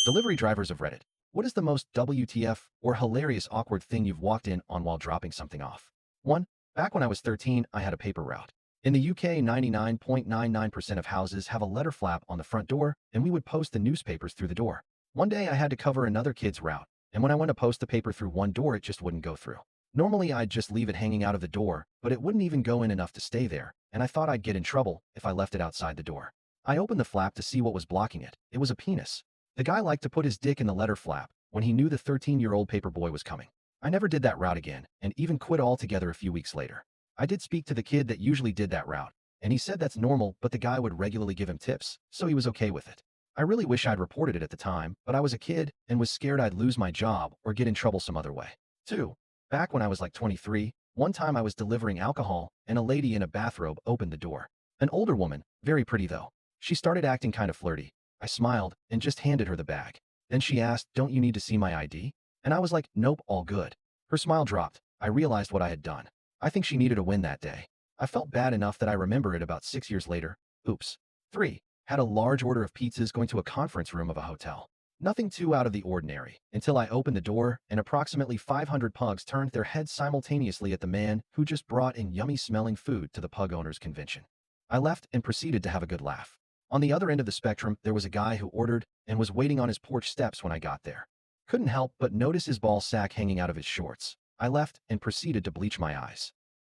Delivery drivers of Reddit. What is the most WTF or hilarious awkward thing you've walked in on while dropping something off? 1. Back when I was 13, I had a paper route. In the UK, 99.99% of houses have a letter flap on the front door, and we would post the newspapers through the door. One day I had to cover another kid's route, and when I went to post the paper through one door, it just wouldn't go through. Normally, I'd just leave it hanging out of the door, but it wouldn't even go in enough to stay there, and I thought I'd get in trouble if I left it outside the door. I opened the flap to see what was blocking it. It was a penis. The guy liked to put his dick in the letter flap when he knew the 13-year-old paper boy was coming. I never did that route again, and even quit altogether a few weeks later. I did speak to the kid that usually did that route, and he said that's normal, but the guy would regularly give him tips, so he was okay with it. I really wish I'd reported it at the time, but I was a kid and was scared I'd lose my job or get in trouble some other way. 2. Back when I was like 23, one time I was delivering alcohol, and a lady in a bathrobe opened the door. An older woman, very pretty though. She started acting kind of flirty. I smiled and just handed her the bag. Then she asked, "Don't you need to see my ID?" And I was like, "Nope, all good." Her smile dropped. I realized what I had done. I think she needed a win that day. I felt bad enough that I remember it about 6 years later. Oops. 3. Had a large order of pizzas going to a conference room of a hotel. Nothing too out of the ordinary, until I opened the door and approximately 500 pugs turned their heads simultaneously at the man who just brought in yummy-smelling food to the pug owners' convention. I left and proceeded to have a good laugh. On the other end of the spectrum, there was a guy who ordered and was waiting on his porch steps when I got there. Couldn't help but notice his ball sack hanging out of his shorts. I left and proceeded to bleach my eyes.